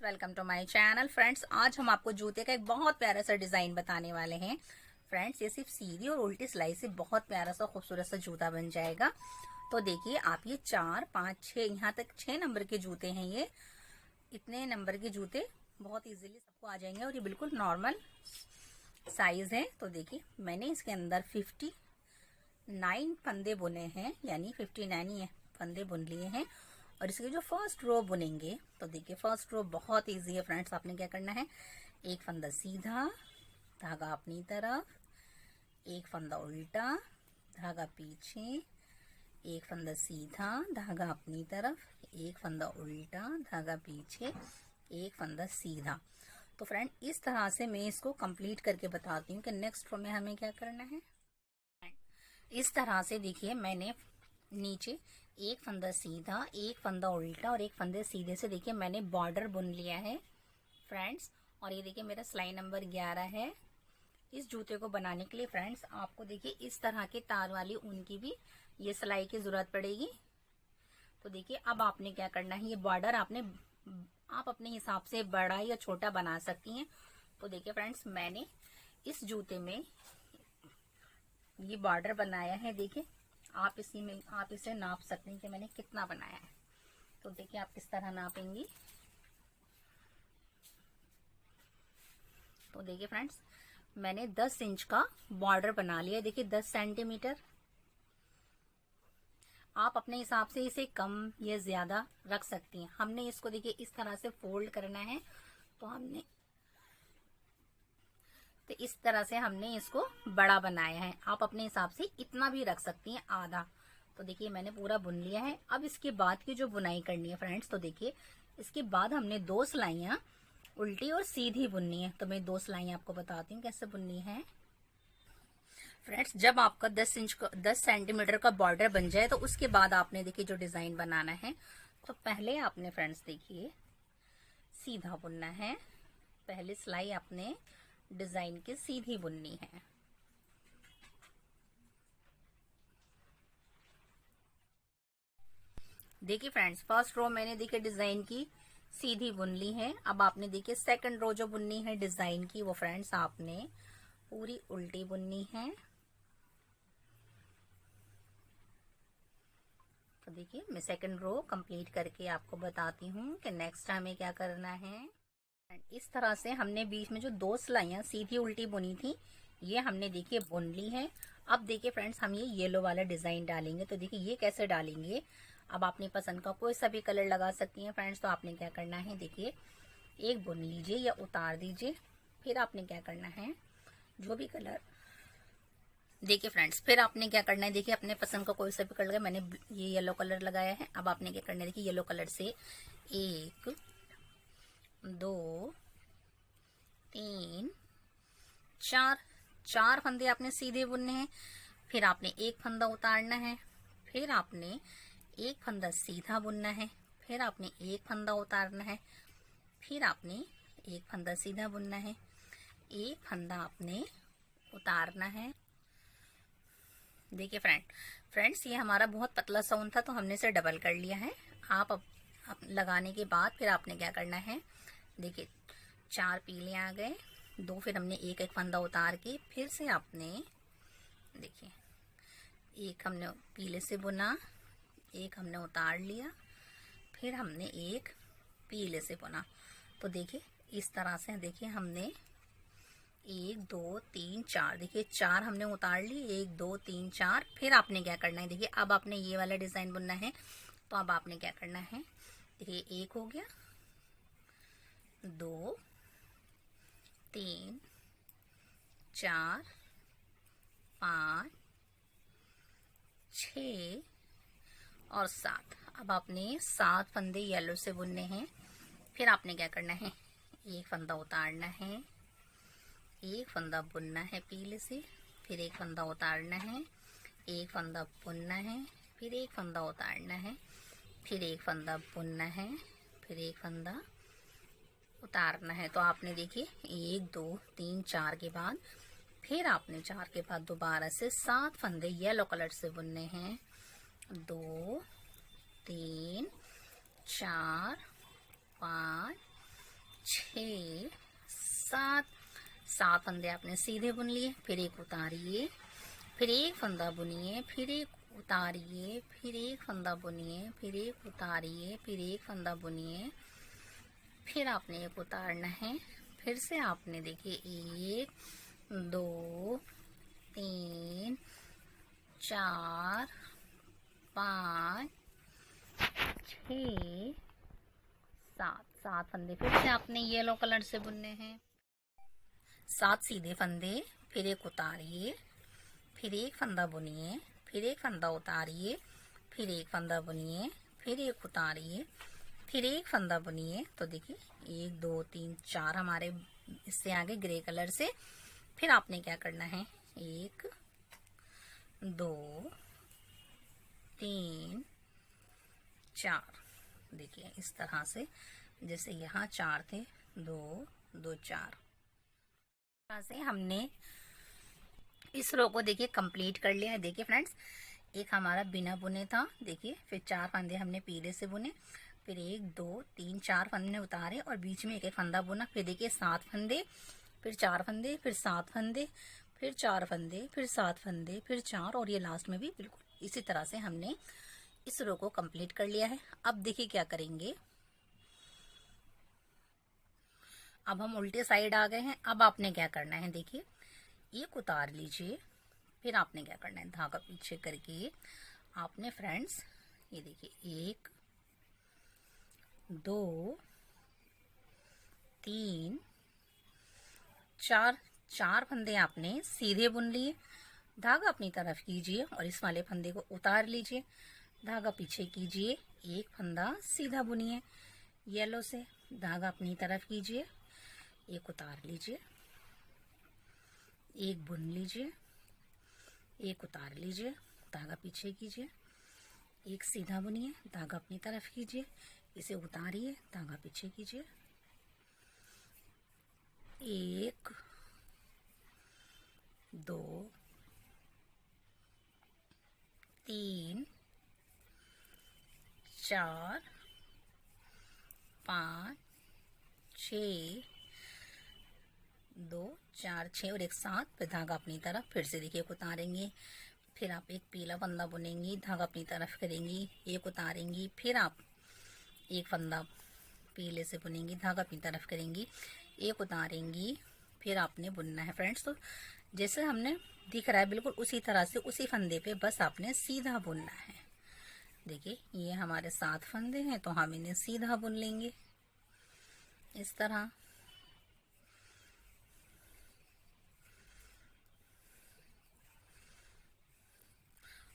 Welcome to my channel. Friends, आज हम आपको जूते का एक बहुत प्यारा सा डिजाइन बताने वाले हैं। फ्रेंड्स, ये सिर्फ सीधी और उल्टी सिलाई से बहुत प्यारा सा खूबसूरत सा जूता बन जाएगा। तो देखिए, आप ये 4, 5, 6 यहाँ तक 6 नंबर के जूते हैं। ये इतने नंबर के जूते बहुत इजीली सबको आ जाएंगे और ये बिल्कुल नॉर्मल साइज है। तो देखिए, मैंने इसके अंदर 59 फंदे बुने हैं, यानी 59 ही फंदे बुन लिए हैं। और इसके जो फर्स्ट रो बुनेंगे, तो देखिए फर्स्ट रो बहुत इजी है फ्रेंड्स। आपने क्या करना है, एक फंदा सीधा, धागा अपनी तरफ, एक फंदा उल्टा, धागा पीछे, एक फंदा सीधा, धागा अपनी तरफ, एक फंदा उल्टा, धागा पीछे, एक फंदा सीधा। तो फ्रेंड, इस तरह से मैं इसको कंप्लीट करके बताती हूँ कि नेक्स्ट रो में हमें क्या करना है। इस तरह से देखिए, मैंने नीचे एक फंदा सीधा, एक फंदा उल्टा और एक फंदे सीधे से देखिए मैंने बॉर्डर बुन लिया है फ्रेंड्स। और ये देखिए मेरा सिलाई नंबर 11 है। इस जूते को बनाने के लिए फ्रेंड्स आपको देखिए इस तरह के तार वाली ऊन की भी ये सिलाई की जरूरत पड़ेगी। तो देखिए, अब आपने क्या करना है, ये बॉर्डर आप अपने हिसाब से बड़ा या छोटा बना सकती हैं। तो देखिए फ्रेंड्स, मैंने इस जूते में ये बॉर्डर बनाया है। देखिए, आप इसे नाप सकते हैं कि मैंने कितना बनाया है। तो देखिए, आप किस तरह नापेंगी। तो देखिए फ्रेंड्स, मैंने 10 इंच का बॉर्डर बना लिया। देखिए 10 सेंटीमीटर। आप अपने हिसाब से इसे कम या ज्यादा रख सकती हैं। हमने इसको देखिए इस तरह से फोल्ड करना है, तो इस तरह से हमने इसको बड़ा बनाया है। आप अपने हिसाब से इतना भी रख सकती हैं, आधा। तो देखिए मैंने पूरा बुन लिया है। अब इसके बाद की जो बुनाई करनी है फ्रेंड्स, तो देखिए इसके बाद हमने 2 सिलाइयां उल्टी और सीधी बुननी है। तो मैं 2 सिलाइयां आपको बताती हूँ कैसे बुननी है। फ्रेंड्स, जब आपका 10 सेंटीमीटर का बॉर्डर बन जाए, तो उसके बाद आपने देखिए जो डिजाइन बनाना है, तो पहले आपने फ्रेंड्स देखिए सीधा बुनना है। पहले सिलाई आपने डिजाइन की सीधी बुननी है। देखिए फ्रेंड्स, फर्स्ट रो मैंने देखिए डिजाइन की सीधी बुन ली है। अब आपने देखिए सेकंड रो जो बुननी है डिजाइन की, वो फ्रेंड्स आपने पूरी उल्टी बुननी है। तो देखिए, मैं सेकंड रो कंप्लीट करके आपको बताती हूँ कि नेक्स्ट हमें क्या करना है। इस तरह से हमने बीच में जो 2 सिलाइयां सीधी उल्टी बुनी थी, ये हमने देखिए बुन ली है। अब देखिए फ्रेंड्स, हम ये येलो वाला डिजाइन डालेंगे। तो देखिए ये कैसे डालेंगे। अब अपनी पसंद का कोई सा भी कलर लगा सकती हैं फ्रेंड्स। तो आपने क्या करना है, देखिए एक बुन लीजिए या उतार दीजिए। फिर आपने क्या करना है, जो भी कलर, देखिए फ्रेंड्स, फिर आपने क्या करना है, देखिए अपने पसंद का कोई सा भी कलर लगाया। मैंने ये येलो कलर लगाया है। अब आपने क्या करना है, देखिए येलो कलर से 1, 2, 3, 4 फंदे आपने सीधे बुनने हैं। फिर आपने एक फंदा उतारना है। फिर आपने एक फंदा सीधा बुनना है। फिर आपने एक फंदा उतारना है। फिर आपने एक फंदा सीधा बुनना है। एक फंदा आपने उतारना है। देखिए फ्रेंड्स, ये हमारा बहुत पतला सा ऊन था, तो हमने इसे डबल कर लिया है। आप लगाने के बाद फिर आपने क्या करना है, देखिए 4 पीले आ गए, 2 फिर हमने एक एक फंदा उतार के फिर से आपने देखिए एक हमने पीले से बुना, एक हमने उतार लिया, फिर हमने एक पीले से बुना। तो देखिए इस तरह से देखिए हमने 1, 2, 3, 4, देखिए 4 हमने उतार ली, 1, 2, 3, 4। फिर आपने क्या करना है, देखिए अब आपने ये वाला डिजाइन बुनना है। तो अब आपने क्या करना है, देखिए 1 हो गया, 2, 3, 4, 5, 6 और 7। अब आपने 7 फंदे येलो से बुनने हैं। फिर आपने क्या करना है, एक फंदा उतारना है, एक फंदा बुनना है पीले से, फिर एक फंदा उतारना है, एक फंदा बुनना है, फिर एक फंदा उतारना है, फिर एक फंदा बुनना है, फिर एक फंदा उतारना है। तो आपने देखिए 1, 2, 3, 4 के बाद फिर आपने 4 के बाद दोबारा से 7 फंदे येलो कलर से बुनने हैं। 2, 3, 4, 5, 6 7 7 फंदे आपने सीधे बुन लिए, फिर एक उतारिए, फिर एक फंदा बुनिए, फिर एक उतारिए, फिर एक फंदा बुनिए, फिर एक उतारिए, फिर एक फंदा बुनिए, फिर आपने एक उतारना है, फिर से आपने देखिए 1 2 3 4 5 6 7 फंदे फिर से आपने येलो कलर से बुनने हैं। 7 सीधे फंदे, फिर एक उतारिए, फिर एक फंदा बुनिए, फिर एक फंदा उतारिए, फिर एक फंदा बुनिए, फिर एक उतारिए, फिर एक फंदा बुनिए। तो देखिए 1 2 3 4 हमारे इससे आगे ग्रे कलर से। फिर आपने क्या करना है, 1 2 3 4, देखिए इस तरह से, जैसे यहाँ 4 थे, 2 2 4 तरह से हमने इस रो को देखिए कंप्लीट कर लिया है। देखिए फ्रेंड्स, एक हमारा बिना बुने था, देखिए फिर 4 फंदे हमने पीले से बुने, फिर 1 2 3 4 फंदे उतारे और बीच में एक एक फंदा बुना, फिर देखिए 7 फंदे, फिर 4 फंदे, फिर 7 फंदे, फिर 4 फंदे, फिर 7 फंदे, फिर 4, और ये लास्ट में भी बिल्कुल इसी तरह से हमने इस रो को कंप्लीट कर लिया है। अब देखिए क्या करेंगे, अब हम उल्टे साइड आ गए हैं। अब आपने क्या करना है, देखिए एक उतार लीजिए, फिर आपने क्या करना है, धागा पीछे करके आपने फ्रेंड्स ये देखिए 1 2 3 4 4 फंदे आपने सीधे बुन लिए, धागा अपनी तरफ कीजिए और इस वाले फंदे को उतार लीजिए, धागा पीछे कीजिए, एक फंदा सीधा बुनिए येलो से, धागा अपनी तरफ कीजिए, एक उतार लीजिए, एक बुन लीजिए, एक उतार लीजिए, धागा पीछे कीजिए, एक सीधा बुनिए, धागा अपनी तरफ कीजिए, इसे उतारिए, धागा पीछे कीजिए, 1 2 3 4 5 6 2 4 6 और एक 7, फिर धागा अपनी तरफ, फिर से देखिए एक उतारेंगे, फिर आप एक पीला फंदा बुनेंगी, धागा अपनी तरफ करेंगी, एक उतारेंगी, फिर आप एक फंदा पीले से बुनेंगी, धागा अपनी तरफ करेंगी, एक उतारेंगी, फिर आपने बुनना है फ्रेंड्स। तो जैसे हमने दिख रहा है बिल्कुल उसी तरह से उसी फंदे पे बस आपने सीधा बुनना है। देखिए ये हमारे 7 फंदे हैं, तो हम इन्हें सीधा बुन लेंगे इस तरह।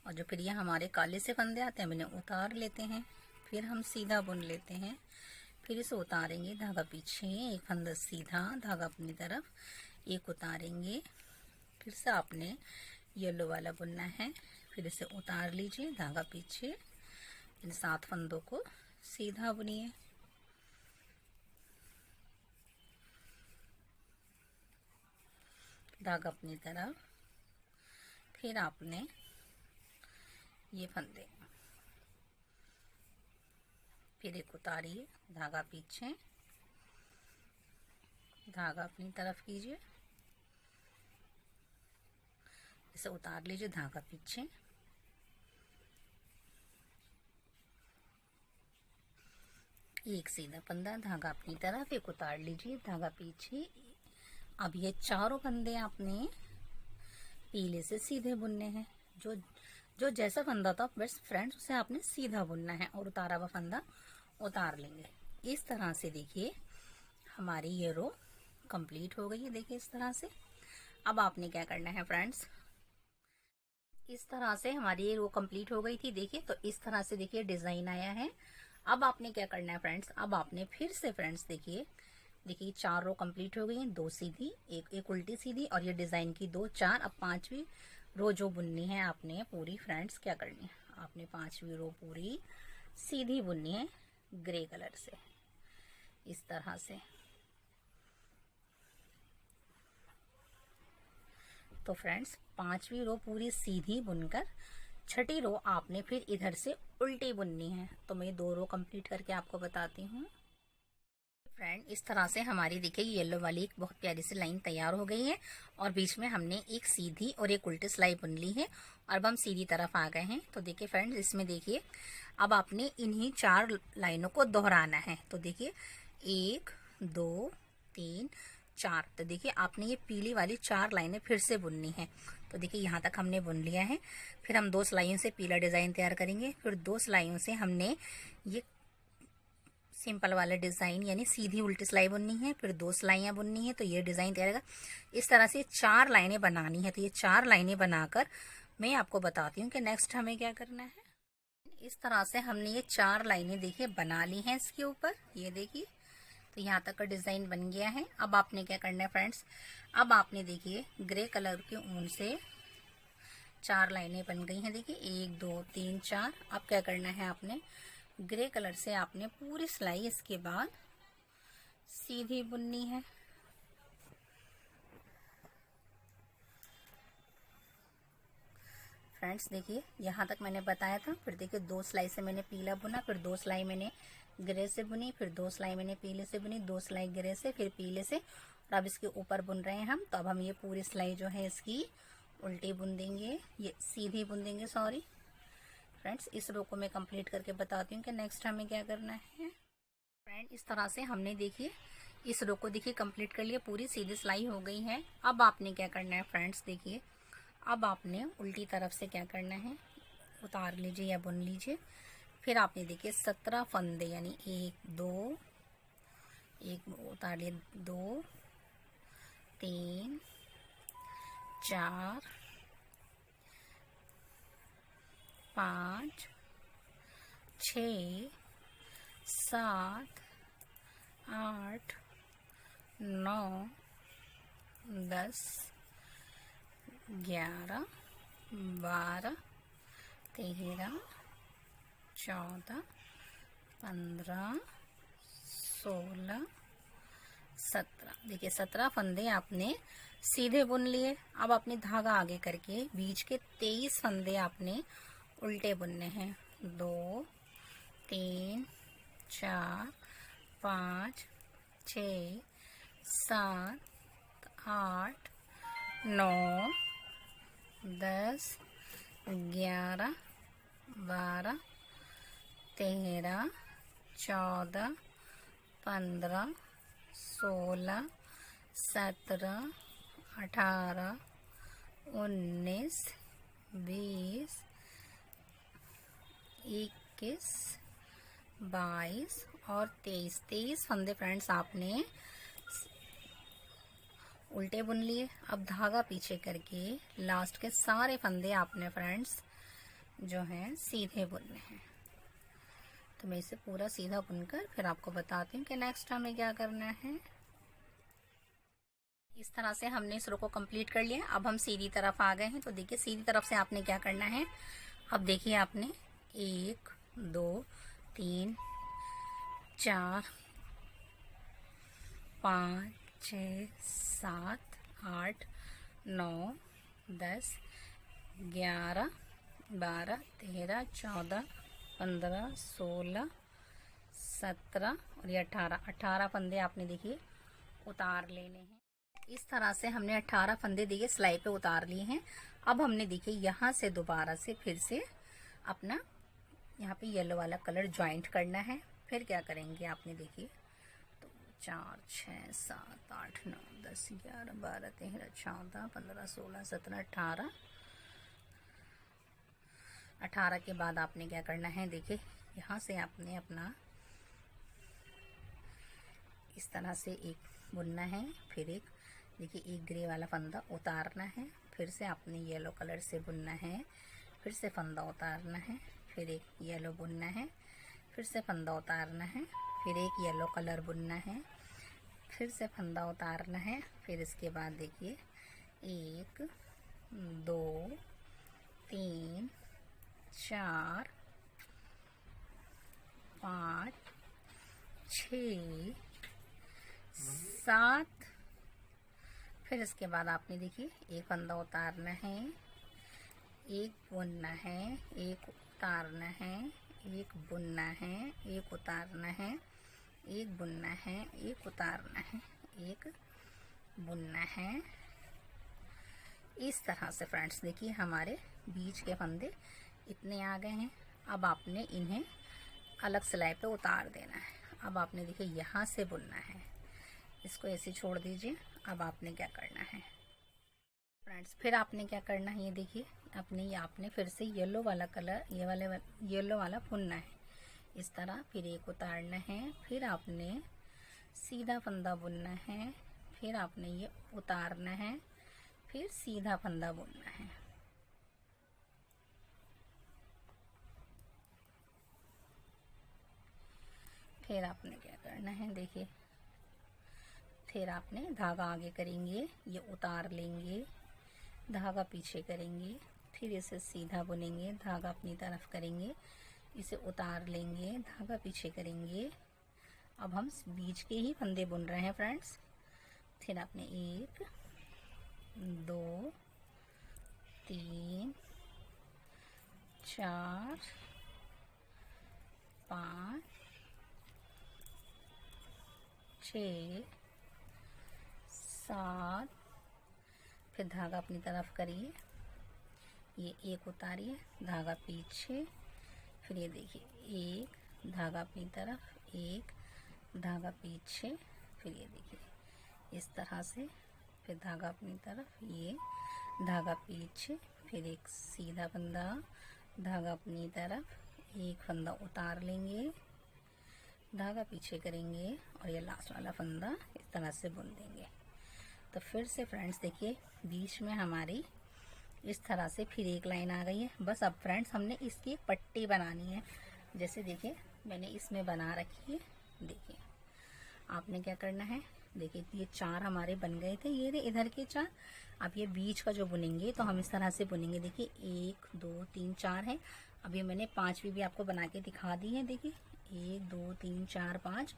और जो फिर ये हमारे काले से फंदे आते हैं, हम इन्हें उतार लेते हैं, फिर हम सीधा बुन लेते हैं, फिर इसे उतारेंगे, धागा पीछे, एक फंदा सीधा, धागा अपनी तरफ, एक उतारेंगे, फिर से आपने येलो वाला बुनना है, फिर इसे उतार लीजिए, धागा पीछे, इन 7 फंदों को सीधा बुनिए, धागा अपनी तरफ, फिर आपने ये फंदे, फिर एक उतारिए, धागा पीछे, धागा अपनी तरफ कीजिए, इसे उतार लीजिए, धागा पीछे, एक सीधा फंदा, धागा अपनी तरफ, एक उतार लीजिए, धागा पीछे। अब ये चारों फंदे आपने पीले से सीधे बुनने हैं, जो जो जैसा फंदा था बस फ्रेंड्स उसे आपने सीधा बुनना है और उतारा हुआ फंदा उतार लेंगे। इस तरह से देखिए हमारी ये रो कंप्लीट हो गई है। देखिए इस तरह से। अब आपने क्या करना है फ्रेंड्स, इस तरह से हमारी ये रो कंप्लीट हो गई थी। देखिए तो इस तरह से देखिए डिजाइन आया है। अब आपने क्या करना है फ्रेंड्स, अब आपने फिर से फ्रेंड्स देखिए 4 रो कंप्लीट हो गई हैं, 2 सीधी, एक उल्टी सीधी और ये डिजाइन की 2 4। अब 5वीं रो जो बुननी है आपने पूरी फ्रेंड्स क्या करनी है, आपने 5वीं रो पूरी सीधी बुननी है ग्रे कलर से इस तरह से। तो फ्रेंड्स 5वीं रो पूरी सीधी बुनकर 6ठी रो आपने फिर इधर से उल्टी बुननी है। तो मैं 2 रो कंप्लीट करके आपको बताती हूँ। फ्रेंड इस तरह से हमारी देखिए येलो वाली एक बहुत प्यारी सी लाइन तैयार हो गई है और बीच में हमने एक सीधी और एक उल्टी सिलाई बुन ली है। अब हम सीधी तरफ आ गए हैं। तो देखिए फ्रेंड्स इसमें देखिए अब आपने इन्हीं 4 लाइनों को दोहराना है। तो देखिए 1 2 3 4। तो देखिए आपने ये पीली वाली 4 लाइनें फिर से बुननी है। तो देखिए यहाँ तक हमने बुन लिया है। फिर हम 2 सिलाइयों से पीला डिजाइन तैयार करेंगे। फिर 2 सिलाइयों से हमने ये सिंपल वाला डिजाइन यानी सीधी उल्टी सिलाई बुननी है। फिर 2 सिलाइयां बुननी है तो ये डिजाइन तैयार होगा। इस तरह से 4 लाइनें बनानी है। तो ये 4 लाइनें बनाकर मैं आपको बताती हूँ कि नेक्स्ट हमें क्या करना है। इस तरह से हमने ये 4 लाइनें देखिए बना ली हैं इसके ऊपर। ये देखिए तो यहाँ तक का डिजाइन बन गया है। अब आपने क्या करना है फ्रेंड्स, अब आपने देखिए ग्रे कलर के ऊन से 4 लाइनें बन गई हैं। देखिए 1 2 3 4। अब क्या करना है, आपने ग्रे कलर से आपने पूरी सिलाई इसके बाद सीधी बुननी है। फ्रेंड्स देखिए यहाँ तक मैंने बताया था। फिर देखिए 2 सिलाई से मैंने पीला बुना, फिर 2 सिलाई मैंने ग्रे से बुनी, फिर 2 सिलाई मैंने पीले से बुनी, 2 सिलाई ग्रे से, फिर पीले से, और अब इसके ऊपर बुन रहे हैं हम। तो अब हम ये पूरी सिलाई जो है इसकी उल्टी बुन देंगे, ये सीधी बुन देंगे, सॉरी फ्रेंड्स। इस रो को मैं कंप्लीट करके बताती हूँ कि नेक्स्ट हमें क्या करना है। फ्रेंड इस तरह से हमने देखिए इस रो को देखिए कंप्लीट कर लिया, पूरी सीधी सिलाई हो गई है। अब आपने क्या करना है फ्रेंड्स, देखिए अब आपने उल्टी तरफ से क्या करना है, उतार लीजिए या बुन लीजिए। फिर आपने देखिए 17 फंदे यानी 1 2 एक उतार लिए, 2 3 4 5 6 7 8 9 10 11 12 13 14 15 16 17। देखिए 17 फंदे आपने सीधे बुन लिए। अब आपने धागा आगे करके बीच के 23 फंदे आपने उल्टे बुनने हैं। 2 3 4 5 6 7 8 9 10 11 12 13 14 15 16 17 18 19 20 21 22 और 23 फंदे फ्रेंड्स आपने उल्टे बुन लिए। अब धागा पीछे करके लास्ट के सारे फंदे आपने फ्रेंड्स जो हैं सीधे बुनने हैं। तो मैं इसे पूरा सीधा बुनकर फिर आपको बताती हूँ कि नेक्स्ट हमें क्या करना है। इस तरह से हमने इस रो को कंप्लीट कर लिया। अब हम सीधी तरफ आ गए हैं। तो देखिए सीधी तरफ से आपने क्या करना है, अब देखिए आपने 1 2 3 4 5 6 7 8 9 10 11 12 13 14 15 16 17 और ये 18 फंदे आपने देखिए उतार लेने हैं। इस तरह से हमने 18 फंदे देखिए सिलाई पे उतार लिए हैं। अब हमने देखिए यहाँ से दोबारा से फिर से अपना यहाँ पे येलो वाला कलर ज्वाइंट करना है। फिर क्या करेंगे आपने देखिए, तो 4 6 7 8 9 10 11 12 13 14 15 16 17 18 के बाद आपने क्या करना है, देखिए यहाँ से आपने अपना इस तरह से एक बुनना है। फिर एक देखिए एक ग्रे वाला फंदा उतारना है, फिर से आपने येलो कलर से बुनना है, फिर से फंदा उतारना है, फिर एक येलो बुनना है, फिर से फंदा उतारना है, फिर एक येलो कलर बुनना है, फिर से फंदा उतारना है। फिर इसके बाद देखिए 1 2 3 4 5 6 7। फिर इसके बाद आपने देखिए एक फंदा उतारना है, एक बुनना है, एक उतारना है, एक बुनना है, एक उतारना है, एक बुनना है, एक उतारना है, एक बुनना है। इस तरह से फ्रेंड्स देखिए हमारे बीच के फंदे इतने आ गए हैं। अब आपने इन्हें अलग सिलाई पे उतार देना है। अब आपने देखिए यहाँ से बुनना है, इसको ऐसे छोड़ दीजिए। अब आपने क्या करना है फ्रेंड्स, फिर आपने क्या करना है, ये देखिए अपने आपने फिर से येलो वाला कलर, येलो वाला बुनना है इस तरह। फिर एक उतारना है, फिर आपने सीधा फंदा बुनना है, फिर आपने ये उतारना है, फिर सीधा फंदा बुनना है। फिर आपने क्या करना है देखिए, फिर आपने धागा आगे करेंगे, ये उतार लेंगे, धागा पीछे करेंगे, फिर इसे सीधा बुनेंगे, धागा अपनी तरफ करेंगे, इसे उतार लेंगे, धागा पीछे करेंगे। अब हम बीच के ही फंदे बुन रहे हैं फ्रेंड्स। फिर आपने 1 2 3 4 5 6 7, फिर धागा अपनी तरफ करिए, ये एक उतारिए, धागा पीछे, फिर ये देखिए एक धागा अपनी तरफ, एक धागा पीछे, फिर ये देखिए इस तरह से, फिर धागा अपनी तरफ, ये धागा पीछे, फिर एक सीधा फंदा, धागा अपनी तरफ, एक फंदा उतार लेंगे, धागा पीछे करेंगे और ये लास्ट वाला फंदा इस तरह से बुन देंगे। तो फिर से फ्रेंड्स देखिए बीच में हमारी इस तरह से फिर एक लाइन आ गई है। बस अब फ्रेंड्स हमने इसकी पट्टी बनानी है। जैसे देखिए मैंने इसमें बना रखी है, देखिए आपने क्या करना है, देखिए ये 4 हमारे बन गए थे, ये थे इधर के 4। अब ये बीच का जो बुनेंगे तो हम इस तरह से बुनेंगे, देखिए 1 2 3 4 है। अब ये मैंने 5वीं भी आपको बना के दिखा दी है, देखिए 1 2 3 4 5,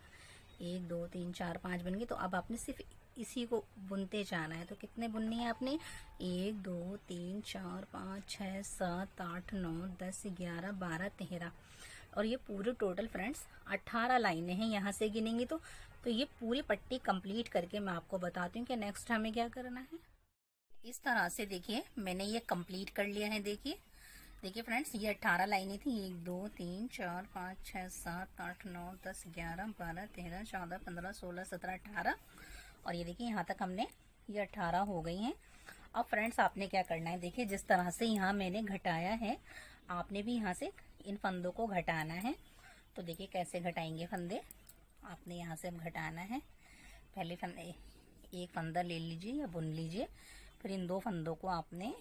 1 2 3 4 5 बन गए। तो अब आपने सिर्फ इसी को बुनते जाना है। तो कितने बुननी है आपने, 1 2 3 4 5 6 7 8 9 10 11 12 13, और ये पूरे टोटल फ्रेंड्स 18 लाइनें हैं। यहाँ से गिनेंगे तो ये पूरी पट्टी कंप्लीट करके मैं आपको बताती हूँ कि नेक्स्ट हमें क्या करना है। इस तरह से देखिए मैंने ये कंप्लीट कर लिया है। देखिए फ्रेंड्स ये 18 लाइनें थी, 1 2 3 4 5 6 7 8 9 10 11 12 13 14 15 16 17 18, और ये देखिए यहाँ तक हमने ये 18 हो गई हैं। अब फ्रेंड्स आपने क्या करना है, देखिए जिस तरह से यहाँ मैंने घटाया है, आपने भी यहाँ से इन फंदों को घटाना है। तो देखिए कैसे घटाएंगे फंदे, आपने यहाँ से अब घटाना है। पहले फंदे एक फंदा ले लीजिए या बुन लीजिए, फिर इन 2 फंदों को आपने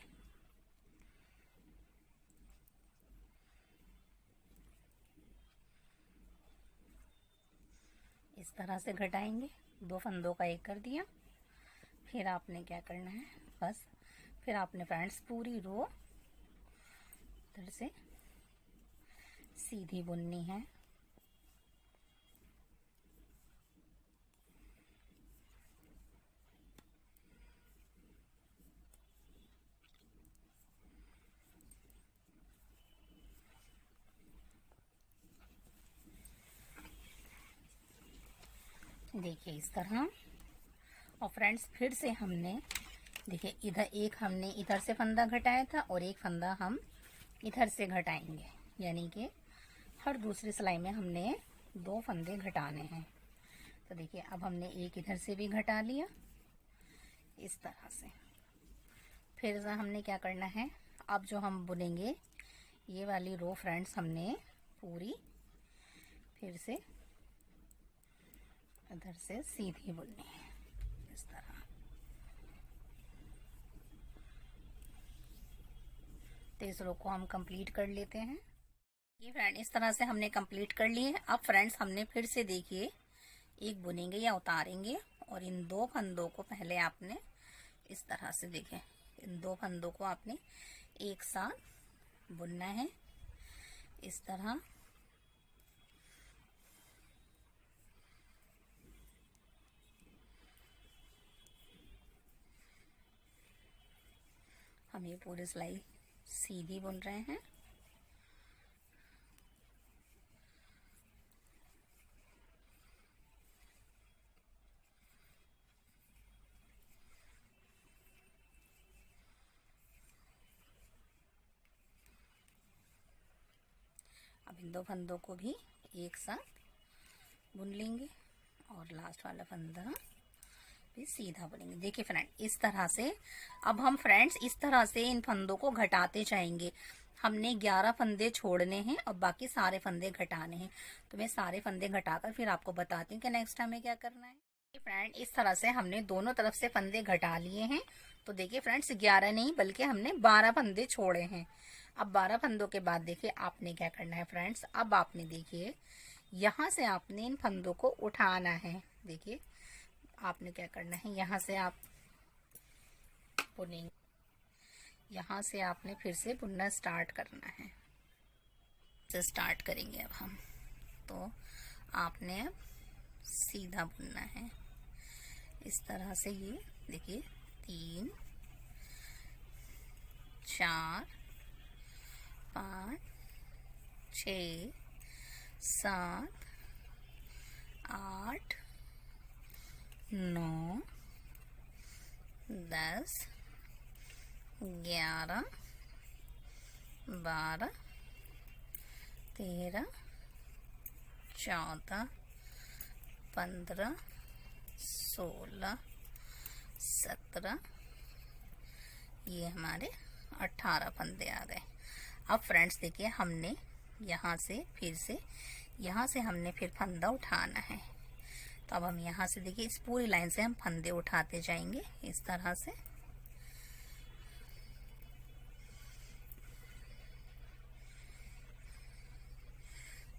इस तरह से घटाएंगे। 2 फंदों का एक कर दिया। फिर आपने क्या करना है, बस फिर आपने फ्रेंड्स पूरी रो इधर से सीधी बुननी है। देखिए इस तरह। और फ्रेंड्स फिर से हमने देखिए इधर एक हमने इधर से फंदा घटाया था और एक फंदा हम इधर से घटाएंगे, यानी कि हर दूसरी सिलाई में हमने 2 फंदे घटाने हैं। तो देखिए अब हमने एक इधर से भी घटा लिया इस तरह से। फिर हमने क्या करना है, अब जो हम बुनेंगे ये वाली रो फ्रेंड्स हमने पूरी फिर से इधर से सीधी बुननी है इस तरह। तो इस रो को हम कंप्लीट कर लेते हैं। ये फ्रेंड इस तरह से हमने कंप्लीट कर ली है। अब फ्रेंड्स हमने फिर से देखिए एक बुनेंगे या उतारेंगे, और इन 2 फंदों को पहले आपने इस तरह से देखिए इन 2 फंदों को आपने एक साथ बुनना है इस तरह। हम ये पूरी सिलाई सीधी बुन रहे हैं। अब इन दो फंदों को भी एक साथ बुन लेंगे और लास्ट वाला फंदा भी सीधा बुनेंगे। देखिए फ्रेंड, इस तरह से अब हम फ्रेंड्स इस तरह से इन फंदों को घटाते जाएंगे। हमने 11 फंदे छोड़ने हैं और बाकी सारे फंदे घटाने हैं। तो मैं सारे फंदे घटाकर फिर आपको बताती हूँ कि नेक्स्ट हमें क्या करना है। फ्रेंड, इस तरह से हमने दोनों तरफ से फंदे घटा लिए हैं। तो देखिए फ्रेंड्स, 11 नहीं बल्कि हमने 12 फंदे छोड़े हैं। अब 12 फंदों के बाद देखिए आपने क्या करना है फ्रेंड्स। अब आपने देखिए यहाँ से आपने इन फंदों को उठाना है। देखिए आपने क्या करना है, यहाँ से आप बुनेंगे, यहाँ से आपने फिर से बुनना स्टार्ट करना है। से स्टार्ट करेंगे अब हम। तो आपने अब सीधा बुनना है इस तरह से। ये देखिए 3 4 5 6 7 8 9 10 11 12 13 14 15 16 17, ये हमारे 18 फंदे आ गए। अब फ्रेंड्स देखिए हमने यहाँ से हमने फिर फंदा उठाना है। तो अब हम यहाँ से देखिए इस पूरी लाइन से हम फंदे उठाते जाएंगे इस तरह से।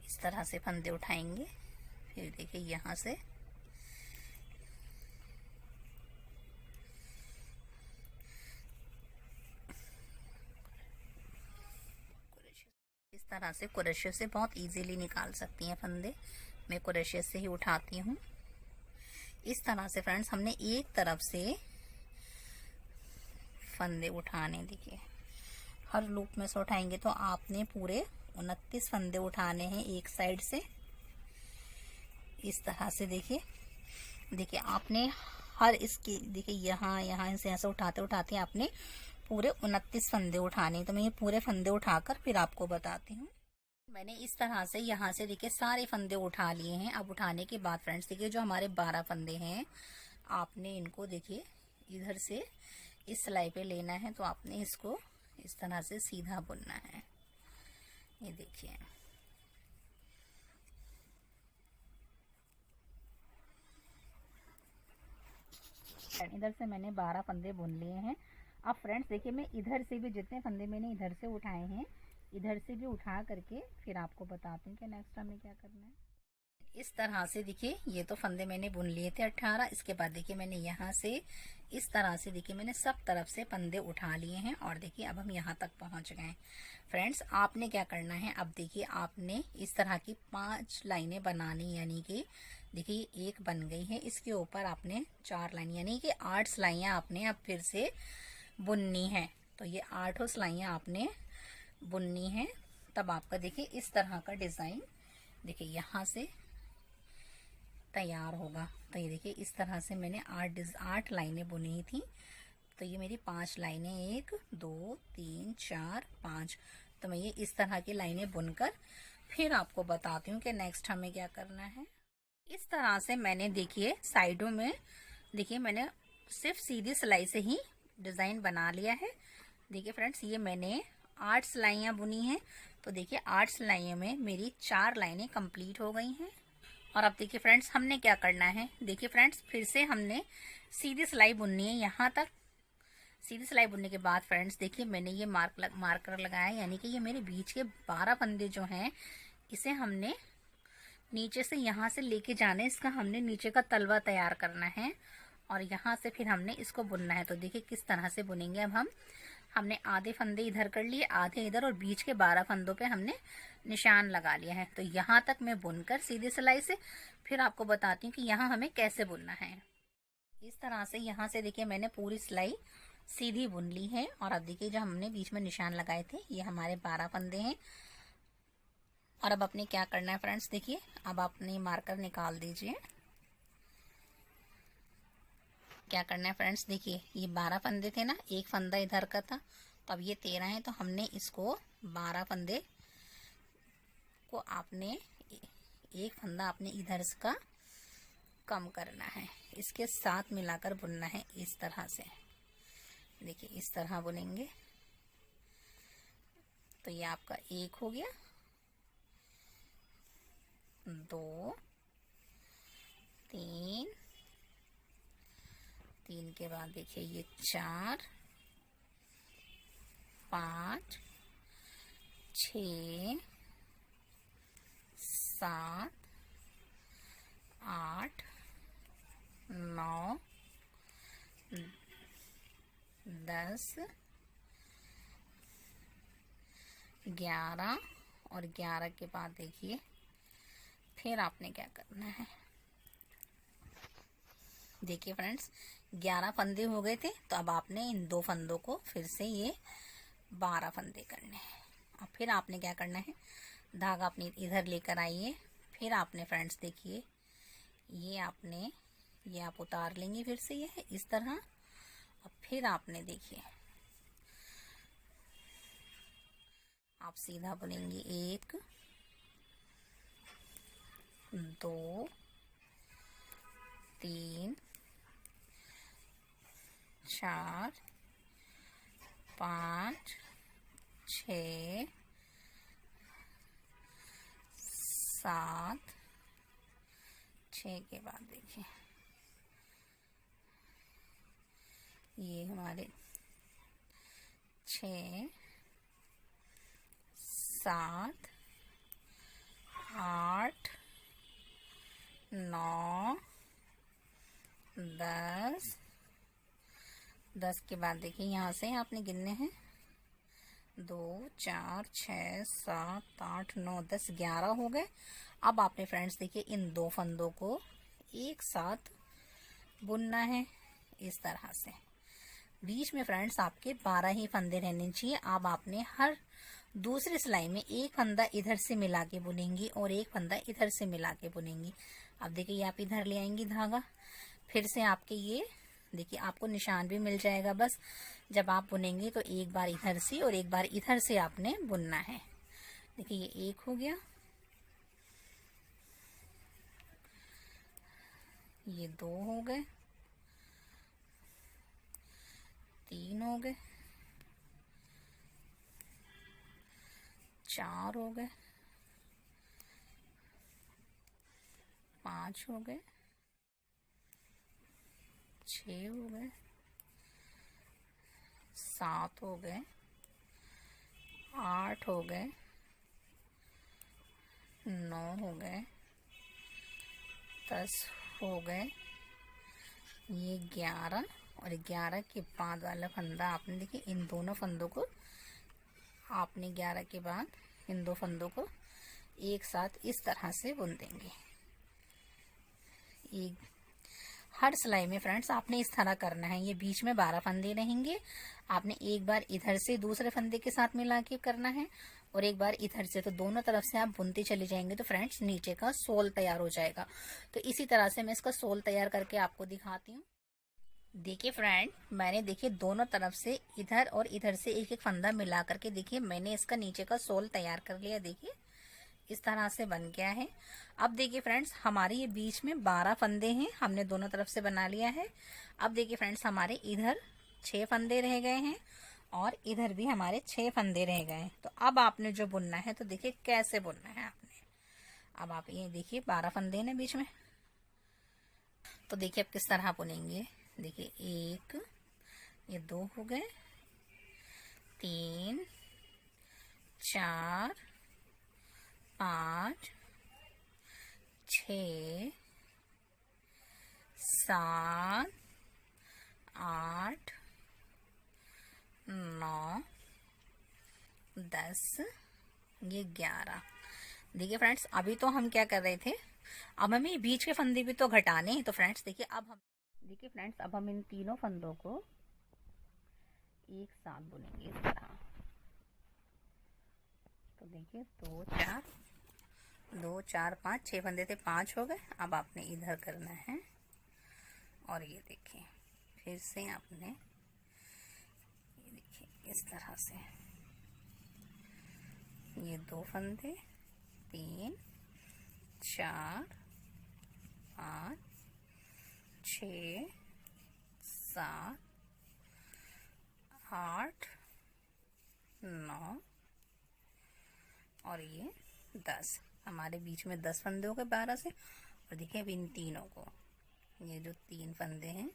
इस तरह से फंदे उठाएंगे। फिर देखिए यहाँ से इस तरह से क्रोशे से बहुत इजीली निकाल सकती हैं फंदे। मैं क्रोशे से ही उठाती हूँ। इस तरह से फ्रेंड्स हमने एक तरफ से फंदे उठाने, देखिए हर लूप में से उठाएंगे तो आपने पूरे 29 फंदे उठाने हैं एक साइड से। इस तरह से देखिए आपने हर इसकी देखिए यहाँ से ऐसे उठाते उठाते आपने पूरे 29 फंदे उठाने। तो मैं ये पूरे फंदे उठाकर फिर आपको बताती हूँ। मैंने इस तरह से यहाँ से देखिए सारे फंदे उठा लिए हैं। अब उठाने के बाद फ्रेंड्स देखिए जो हमारे 12 फंदे हैं, आपने इनको देखिए इधर से इस सिलाई पे लेना है। तो आपने इसको इस तरह से सीधा बुनना है। ये देखिए इधर से मैंने 12 फंदे बुन लिए हैं। अब फ्रेंड्स देखिए मैं इधर से भी जितने फंदे मैंने इधर से उठाए हैं, इधर से भी उठा करके फिर आपको बताती हूँ कि नेक्स्ट हमें क्या करना है। इस तरह से देखिए ये तो फंदे मैंने बुन लिए थे 18। इसके बाद देखिए मैंने यहाँ से इस तरह से देखिए मैंने सब तरफ से फंदे उठा लिए हैं। और देखिए अब हम यहाँ तक पहुँच गए। फ्रेंड्स आपने क्या करना है, अब देखिए आपने इस तरह की 5 लाइनें बनानी, यानी कि देखिए एक बन गई है, इसके ऊपर आपने 4 लाइन यानी कि 8 सिलाइयाँ आपने अब फिर से बुननी है। तो ये 8 सिलाइयाँ आपने बुननी है। तब आपका देखिए इस तरह का डिज़ाइन देखिए यहाँ से तैयार होगा। तो ये देखिए इस तरह से मैंने 8 लाइनें बुनी थी। तो ये मेरी 5 लाइनें 1 2 3 4 5। तो मैं ये इस तरह की लाइनें बुनकर फिर आपको बताती हूँ कि नेक्स्ट हमें क्या करना है। इस तरह से मैंने देखिए साइडों में देखिए मैंने सिर्फ सीधी सिलाई से ही डिज़ाइन बना लिया है। देखिए फ्रेंड्स ये मैंने 8 सिलाइयाँ बुनी हैं। तो देखिए 8 सिलाइयों में मेरी 4 लाइनें कंप्लीट हो गई हैं। और अब देखिए फ्रेंड्स हमने क्या करना है, देखिए फ्रेंड्स फिर से हमने सीधी सिलाई बुननी है यहाँ तक। सीधी सिलाई बुनने के बाद फ्रेंड्स देखिए मैंने ये मार्कर लगाया, यानी कि ये मेरे बीच के 12 फंदे जो हैं इसे हमने नीचे से यहाँ से लेके जाना है। इसका हमने नीचे का तलवा तैयार करना है और यहाँ से फिर हमने इसको बुनना है। तो देखिए किस तरह से बुनेंगे। अब हमने आधे फंदे इधर कर लिए, आधे इधर, और बीच के 12 फंदों पे हमने निशान लगा लिया है। तो यहाँ तक मैं बुनकर सीधी सिलाई से फिर आपको बताती हूँ कि यहाँ हमें कैसे बुनना है। इस तरह से यहाँ से देखिए मैंने पूरी सिलाई सीधी बुन ली है। और अब देखिए जो हमने बीच में निशान लगाए थे ये हमारे 12 फंदे हैं। और अब अपने क्या करना है फ्रेंड्स, देखिए अब आपने मार्कर निकाल दीजिए। क्या करना है फ्रेंड्स, देखिए ये 12 फंदे थे ना, एक फंदा इधर का था, तो अब ये 13 है। तो हमने इसको 12 फंदे को आपने एक फंदा आपने इधर का कम करना है, इसके साथ मिलाकर बुनना है इस तरह से। देखिए इस तरह बुनेंगे तो ये आपका एक हो गया, 2, 3, 3 के बाद देखिए ये 4, 5, 6, 7, 8, 9, 10, 11 और 11 के बाद देखिए फिर आपने क्या करना है। देखिए फ्रेंड्स 11 फंदे हो गए थे, तो अब आपने इन 2 फंदों को फिर से ये 12 फंदे करने हैं। अब फिर आपने क्या करना है, धागा अपनी इधर लेकर आइए। फिर आपने फ्रेंड्स देखिए ये आप उतार लेंगे, फिर से ये है इस तरह। अब फिर आपने देखिए आप सीधा बुनेंगे 1, 2, 3, 4, 5, 6, 7, 6 के बाद देखिए ये हमारे 6, 7, 8, 9, 10, 10 के बाद देखिए यहाँ से आपने गिनने हैं 2, 4, 6, 7, 8, 9, 10, 11 हो गए। अब आपने फ्रेंड्स देखिए इन 2 फंदों को एक साथ बुनना है इस तरह से। बीच में फ्रेंड्स आपके 12 ही फंदे रहने चाहिए। अब आपने हर दूसरी सिलाई में एक फंदा इधर से मिला के बुनेंगी और एक फंदा इधर से मिला के बुनेंगी। अब देखिए आप इधर ले आएंगी धागा, फिर से आपके ये देखिए आपको निशान भी मिल जाएगा। बस जब आप बुनेंगे तो एक बार इधर से और एक बार इधर से आपने बुनना है। देखिए ये 1 हो गया, ये 2 हो गए, 3 हो गए, 4 हो गए, 5 हो गए, 6 हो गए, 7 हो गए, 8 हो गए, 9 हो गए, 10 हो गए, ये 11 और 11 के बाद वाला फंदा आपने देखिए इन दोनों फंदों को आपने 11 के बाद इन 2 फंदों को एक साथ इस तरह से बुन देंगे। एक हर सिलाई में फ्रेंड्स आपने इस तरह करना है। ये बीच में 12 फंदे रहेंगे, आपने एक बार इधर से दूसरे फंदे के साथ मिला के करना है और एक बार इधर से, तो दोनों तरफ से आप बुनते चले जाएंगे तो फ्रेंड्स नीचे का सोल तैयार हो जाएगा। तो इसी तरह से मैं इसका सोल तैयार करके आपको दिखाती हूँ। देखिए फ्रेंड मैंने देखिए दोनों तरफ से इधर और इधर से एक एक फंदा मिला करके देखिए मैंने इसका नीचे का सोल तैयार कर लिया। देखिए इस तरह से बन गया है। अब देखिए फ्रेंड्स हमारे ये बीच में 12 फंदे हैं, हमने दोनों तरफ से बना लिया है। अब देखिए फ्रेंड्स हमारे इधर 6 फंदे रह गए हैं और इधर भी हमारे 6 फंदे रह गए हैं। तो अब आपने जो बुनना है तो देखिए कैसे बुनना है आपने। अब आप ये देखिए 12 फंदे हैं बीच में, तो देखिए अब किस तरह बुनेंगे। देखिए 1, ये 2 हो गए, 3, 4, 5, 6, 7, 8, 9, 10, ये 11। देखिए फ्रेंड्स अभी तो हम क्या कर रहे थे, अब हमें बीच के फंदे भी तो घटाने हैं। तो फ्रेंड्स देखिए अब हम इन तीनों फंदों को एक साथ बुनेंगे इस तरह। तो देखिए 2, 4, 5, 6 फंदे थे, 5 हो गए। अब आपने इधर करना है और ये देखिए फिर से आपने ये देखिए इस तरह से ये 2 फंदे, 3 4 5 6 7 8 9 और ये 10। हमारे बीच में 10 फंदे हो गए 12 से। और देखिए अब इन तीनों को, ये जो 3 फंदे हैं,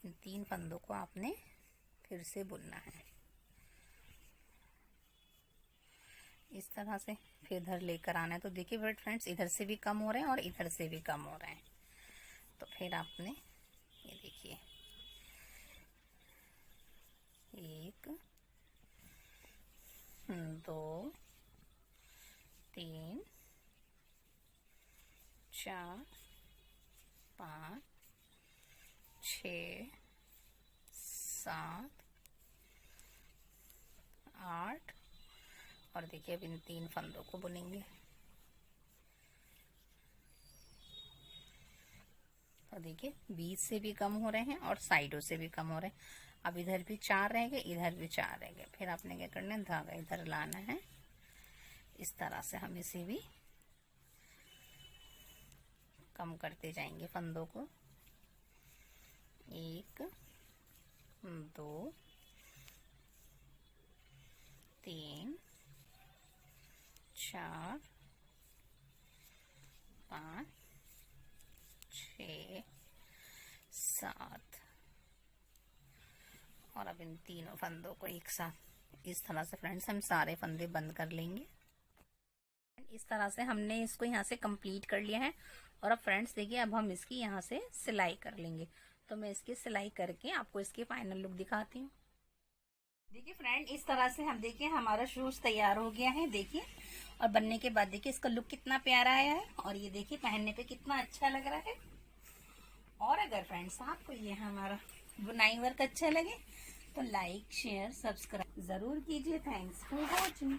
इन 3 फंदों को आपने फिर से बुनना है इस तरह से। फिर इधर लेकर आना है। तो देखिए फ्रेंड्स, इधर से भी कम हो रहे हैं और इधर से भी कम हो रहे हैं। तो फिर आपने ये देखिए 1 2 3 4 5 6 7 8 और देखिए अब इन 3 फंदों को बुनेंगे। तो देखिए बीच से भी कम हो रहे हैं और साइडों से भी कम हो रहे हैं। अब इधर भी 4 रह गए, इधर भी 4 रह गए। फिर आपने क्या करना है, धागा इधर लाना है। इस तरह से हम इसे भी कम करते जाएंगे फंदों को। 1 2 3 4 5 6 7 और अब इन तीनों फंदों को एक साथ इस तरह से फ्रेंड्स हम सारे फंदे बंद कर लेंगे। इस तरह से हमने इसको यहाँ से कंप्लीट कर लिया है। और अब फ्रेंड्स देखिए, अब हम इसकी यहाँ से सिलाई कर लेंगे। तो मैं इसकी सिलाई करके आपको इसकी फाइनल लुक दिखाती हूँ। देखिए फ्रेंड, इस तरह से हम देखिए हमारा शूज तैयार हो गया है। देखिए, और बनने के बाद देखिए इसका लुक कितना प्यारा आया है। और ये देखिए पहनने पे कितना अच्छा लग रहा है। और अगर फ्रेंड्स आपको ये हमारा बुनाई वर्क अच्छा लगे तो लाइक शेयर सब्सक्राइब जरूर कीजिए। Thanks for watching.